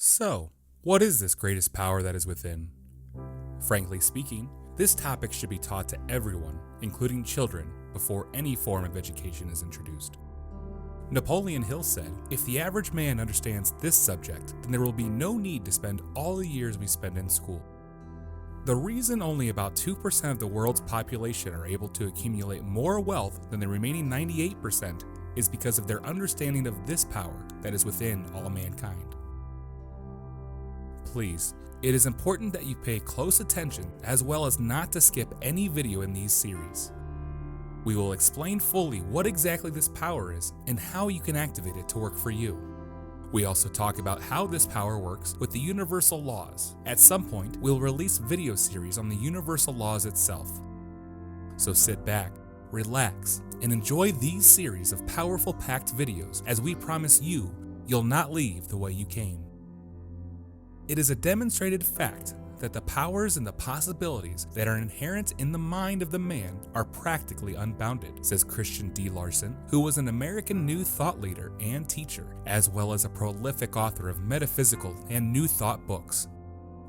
So, what is this greatest power that is within? Frankly speaking, this topic should be taught to everyone, including children, before any form of education is introduced. Napoleon Hill said, "If the average man understands this subject, then there will be no need to spend all the years we spend in school." The reason only about 2% of the world's population are able to accumulate more wealth than the remaining 98% is because of their understanding of this power that is within all mankind. Please, it is important that you pay close attention as well as not to skip any video in these series. We will explain fully what exactly this power is and how you can activate it to work for you. We also talk about how this power works with the universal laws. At some point, we'll release video series on the universal laws itself. So sit back, relax, and enjoy these series of powerful packed videos as we promise you'll not leave the way you came. It is a demonstrated fact that the powers and the possibilities that are inherent in the mind of the man are practically unbounded, says Christian D. Larson, who was an American New Thought leader and teacher, as well as a prolific author of metaphysical and New Thought books.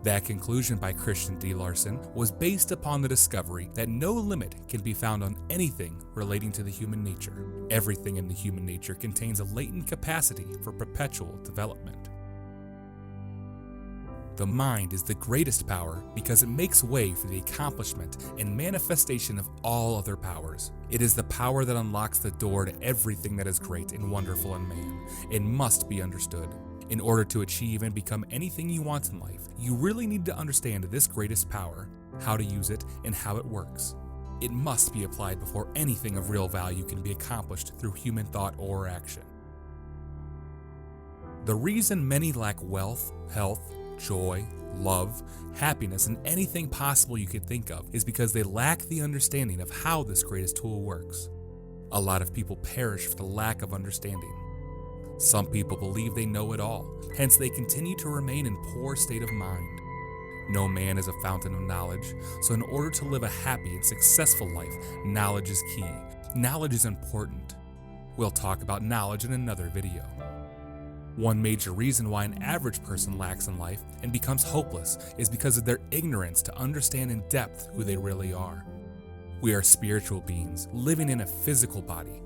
That conclusion by Christian D. Larson was based upon the discovery that no limit can be found on anything relating to the human nature. Everything in the human nature contains a latent capacity for perpetual development. The mind is the greatest power because it makes way for the accomplishment and manifestation of all other powers. It is the power that unlocks the door to everything that is great and wonderful in man. It must be understood. In order to achieve and become anything you want in life, you really need to understand this greatest power, how to use it, and how it works. It must be applied before anything of real value can be accomplished through human thought or action. The reason many lack wealth, health, joy, love, happiness, and anything possible you could think of is because they lack the understanding of how this greatest tool works. A lot of people perish for the lack of understanding. Some people believe they know it all, hence they continue to remain in poor state of mind. No man is a fountain of knowledge, so in order to live a happy and successful life, knowledge is key. Knowledge is important. We'll talk about knowledge in another video. One major reason why an average person lacks in life and becomes hopeless is because of their ignorance to understand in depth who they really are. We are spiritual beings living in a physical body.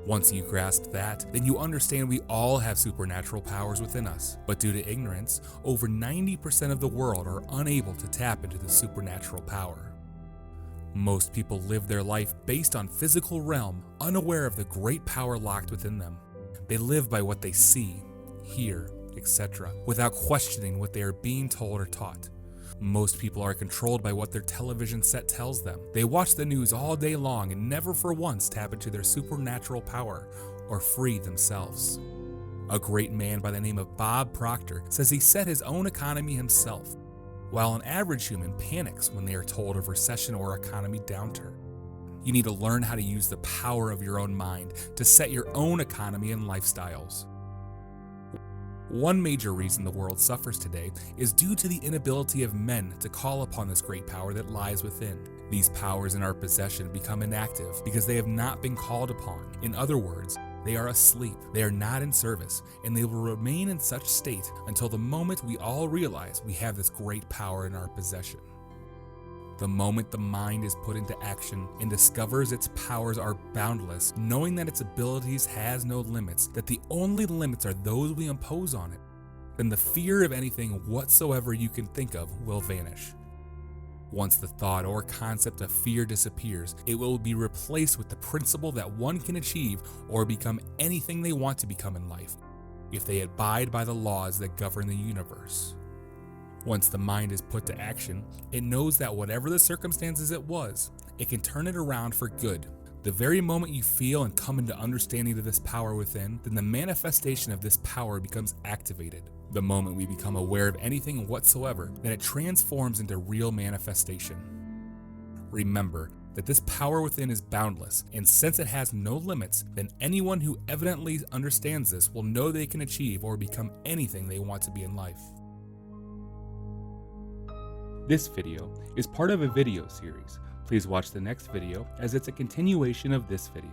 Once you grasp that, then you understand we all have supernatural powers within us. But due to ignorance, over 90% of the world are unable to tap into the supernatural power. Most people live their life based on physical realm, unaware of the great power locked within them. They live by what they see, hear, etc., without questioning what they are being told or taught. Most people are controlled by what their television set tells them. They watch the news all day long and never for once tap into their supernatural power or free themselves. A great man by the name of Bob Proctor says he set his own economy himself, while an average human panics when they are told of recession or economy downturn. You need to learn how to use the power of your own mind to set your own economy and lifestyles. One major reason the world suffers today is due to the inability of men to call upon this great power that lies within. These powers in our possession become inactive because they have not been called upon. In other words, they are asleep, they are not in service, and they will remain in such state until the moment we all realize we have this great power in our possession. The moment the mind is put into action and discovers its powers are boundless, knowing that its abilities has no limits, that the only limits are those we impose on it, then the fear of anything whatsoever you can think of will vanish. Once the thought or concept of fear disappears, it will be replaced with the principle that one can achieve or become anything they want to become in life, if they abide by the laws that govern the universe. Once the mind is put to action, it knows that whatever the circumstances it was, it can turn it around for good. The very moment you feel and come into understanding of this power within, then the manifestation of this power becomes activated. The moment we become aware of anything whatsoever, then it transforms into real manifestation. Remember that this power within is boundless, and since it has no limits, then anyone who evidently understands this will know they can achieve or become anything they want to be in life. This video is part of a video series. Please watch the next video as it's a continuation of this video.